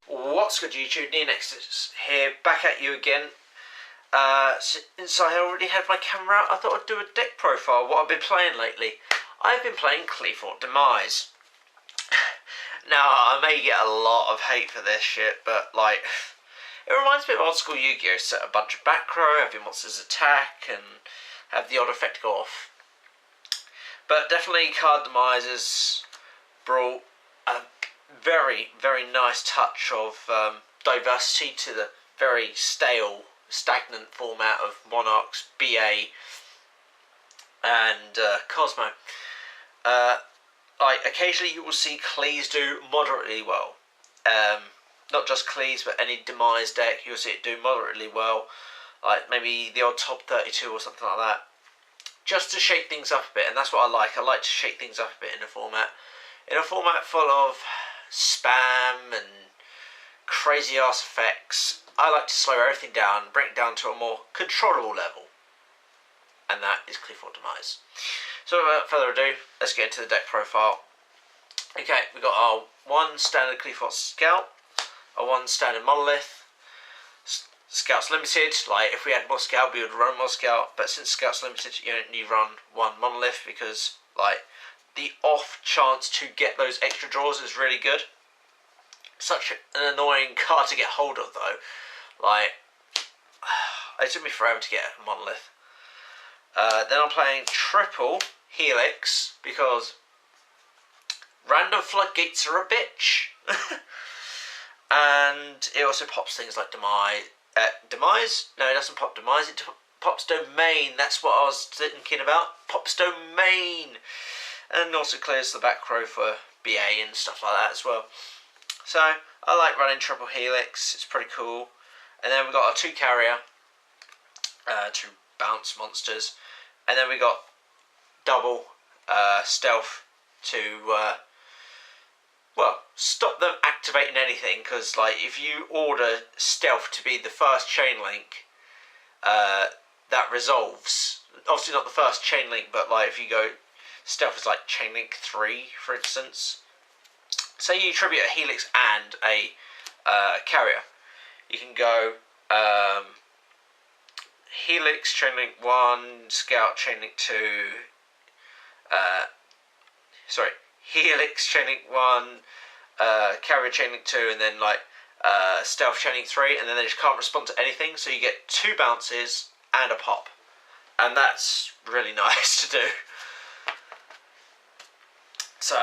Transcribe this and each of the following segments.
What's good, YouTube? NeoNexudus here, back at you again. Since I already had my camera out, I thought I'd do a deck profile, what I've been playing lately. I've been playing Qliphort Demise. Now, I may get a lot of hate for this shit, but, like, it reminds me of old school Yu-Gi-Oh! Set a bunch of back row, have your monsters attack, and have the odd effect go off. But definitely card Demise has brought a very, very nice touch of diversity to the very stale, stagnant format of Monarchs, BA, and Cosmo. Like, occasionally you will see Qliphort do moderately well. Not just Qliphort, but any Demise deck, you'll see it do moderately well. Like, maybe the odd top 32 or something like that. Just to shake things up a bit, and that's what I like. I like to shake things up a bit in a format. In a format full of spam and crazy ass effects, I like to slow everything down, bring it down to a more controllable level. And that is Qliphort Demise. So without further ado, let's get into the deck profile. Okay, we've got our one standard Qliphort Scout, our one standard Monolith. Scout's limited, like if we had more Scout we would run more Scout, but since Scout's limited you only run one Monolith because like the off chance to get those extra draws is really good. Such an annoying card to get hold of though. Like, it took me forever to get a Monolith. Then I'm playing triple Helix because random floodgates are a bitch. And it also pops things like Demise. Demise? No, it doesn't pop Demise, it pops Domain. That's what I was thinking about. Pops Domain. And also clears the back row for BA and stuff like that as well. So, I like running triple Helix. It's pretty cool. And then we've got our two carrier to bounce monsters. And then we got double stealth to well, stop them activating anything, because like if you order stealth to be the first chain link, that resolves. Obviously not the first chain link, but like if you go stealth is like chain link 3, for instance. Say you tribute a Helix and a carrier, you can go Helix chain link 1, Scout chain link 2, sorry, Helix chain link 1, carrier chain link 2, and then like stealth chain link 3, and then they just can't respond to anything, so you get 2 bounces and a pop, and that's really nice to do. So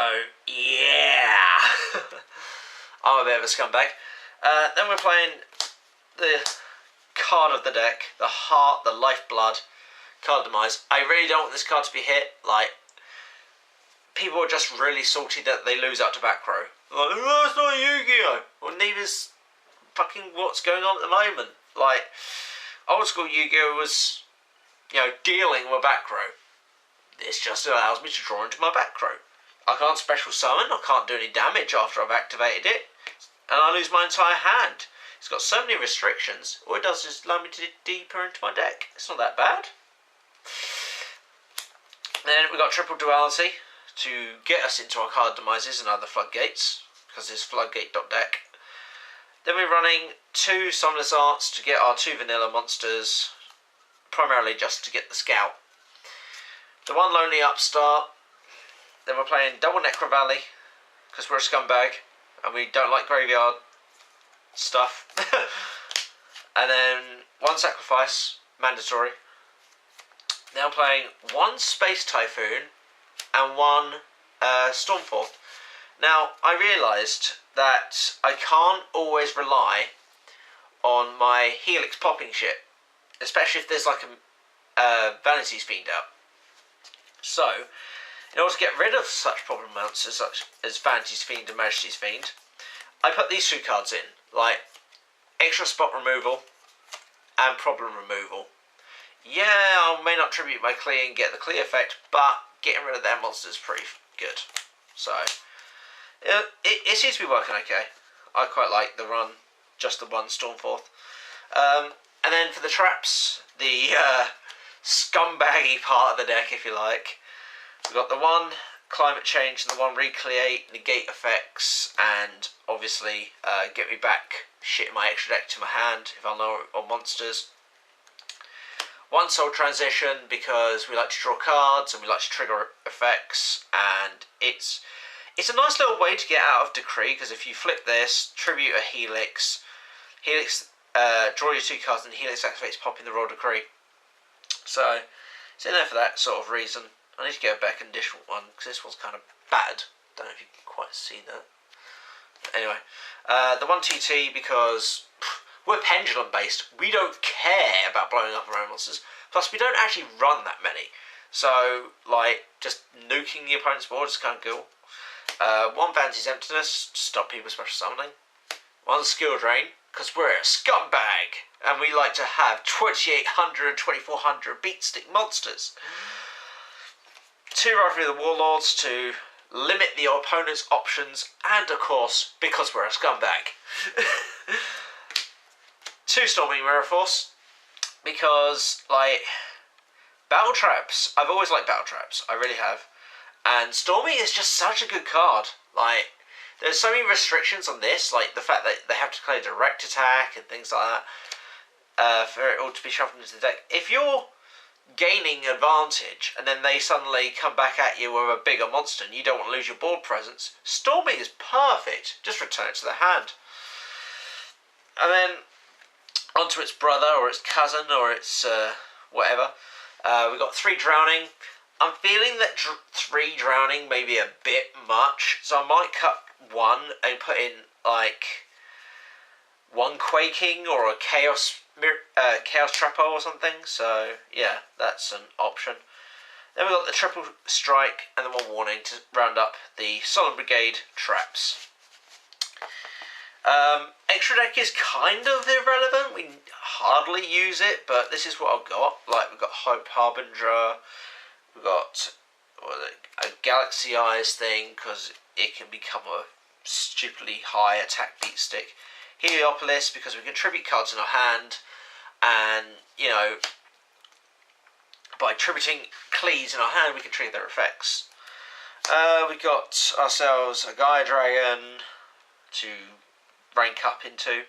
yeah, I'm a bit of a scumbag. Then we're playing the card of the deck, the heart, the lifeblood card Demise. I really don't want this card to be hit. Like, people are just really salty that they lose out to back row. Like, oh, it's not Yu-Gi-Oh! Well, neither's fucking what's going on at the moment. Like, old school Yu-Gi-Oh! Was, you know, dealing with back row. This just allows me to draw into my back row. I can't special summon, I can't do any damage after I've activated it, and I lose my entire hand. It's got so many restrictions, all it does is allow me to dig deeper into my deck. It's not that bad. Then we've got triple duality to get us into our card Demises and other floodgates, because it's floodgate.deck. Then we're running 2 Summoners Arts to get our 2 vanilla monsters, primarily just to get the Scout. The 1 Lonely Upstart. Then we're playing double Necro Valley, because we're a scumbag, and we don't like graveyard stuff. And then 1 Sacrifice, mandatory. Then I'm playing 1 Space Typhoon, and 1 Stormforth. Now, I realised that I can't always rely on my Helix popping shit, especially if there's like a Vanity's Fiend out. So, in order to get rid of such problem monsters such as Vanity's Fiend and Majesty's Fiend, I put these 2 cards in, like extra spot removal and problem removal. Yeah, I may not tribute my Qliphort and get the Qliphort effect, but getting rid of their monsters is pretty good. So, it seems to be working okay. I quite like the run, just the 1 Stormforth. And then for the traps, the scumbaggy part of the deck, if you like, we've got the 1 climate change and the one recreate, negate effects, and obviously get me back shit in my extra deck to my hand if I know on monsters. One soul transition because we like to draw cards and we like to trigger effects, and it's a nice little way to get out of Decree, because if you flip this, tribute a Helix, draw your 2 cards and Helix activates popping the Royal Decree. So it's in there for that sort of reason. I need to get a better conditional one because this one's kind of bad. Don't know if you can quite see that. Anyway, the 1 TT because we're pendulum based. We don't care about blowing up our own monsters. Plus, we don't actually run that many. So, like, just nuking the opponent's board is kind of cool. 1 Vanity's Emptiness to stop people special summoning. 1 Skill Drain because we're a scumbag and we like to have 2800 and 2400 beat stick monsters. 2 Rivalry of the Warlords to limit the opponent's options, and of course, because we're a scumbag. 2 Storming Mirror Force, because, like, Battle Traps, I've always liked Battle Traps, I really have. And Storming is just such a good card. Like, there's so many restrictions on this, like the fact that they have to play direct attack and things like that, for it all to be shuffled into the deck. If you're gaining advantage and then they suddenly come back at you with a bigger monster and you don't want to lose your board presence, Storming is perfect. Just return it to the hand. And then onto its brother or its cousin or its whatever. We've got 3 Drowning. I'm feeling that 3 Drowning may be a bit much, so I might cut 1 and put in like 1 Quaking or a Chaos Trapper or something. So yeah, that's an option. Then we've got the Triple Strike and the 1 Warning to round up the Solemn Brigade traps. Extra deck is kind of irrelevant. We hardly use it, but this is what I've got. Like, we've got Hope Harbinger. We've got a Galaxy Eyes thing because it can become a stupidly high attack beat stick. Heliopolis because we can tribute cards in our hand, and you know, by tributing Clees in our hand we can trigger their effects. We got ourselves a Gaia Dragon to rank up into.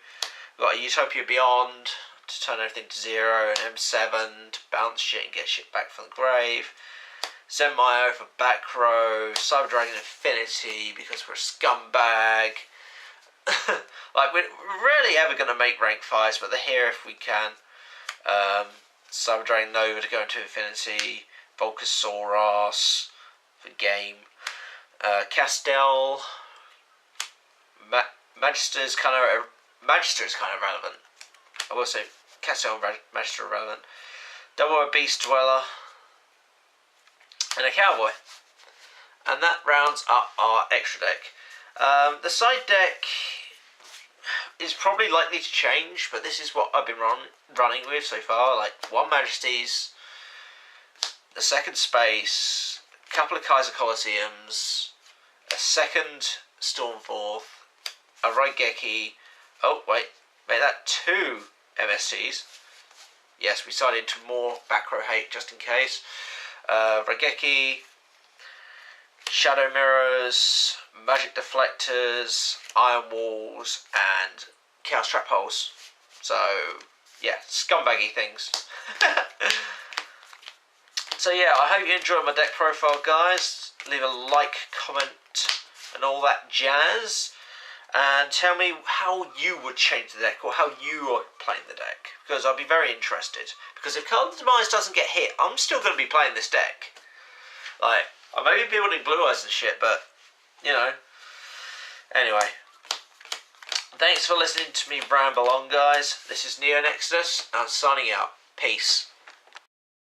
We've got a Utopia Beyond to turn everything to 0, an M7 to bounce shit and get shit back from the grave. Zenmaio for back row, Cyber Dragon Infinity because we're a scumbag. Like, we're rarely ever going to make rank 5s, but they're here if we can. Cyber Dragon Nova to go into Infinity, Volcasaurus for game. Castel, Magister is kind of relevant. I will say Castel and Magister are relevant. Double Beast Dweller and a Cowboy, and that rounds up our extra deck. The side deck is probably likely to change, but this is what I've been running with so far. Like 1 Majesties, the 2nd Space, a couple of Kaiser Colosseums, a 2nd Stormforth, a Raigeki. Oh wait, made that 2 MSTs. Yes, we started into more back row hate just in case. Raigeki, Shadow Mirrors, Magic Deflectors, Iron Walls, and Chaos Trap Holes. So, yeah, scumbaggy things. So yeah, I hope you enjoyed my deck profile, guys. Leave a like, comment, and all that jazz. And tell me how you would change the deck, or how you are playing the deck, because I'll be very interested. Because if Card of Demise doesn't get hit, I'm still going to be playing this deck. Like, I may be building Blue Eyes and shit, but, you know. Anyway. Thanks for listening to me ramble on, guys. This is NeoNexudus, and I'm signing out. Peace.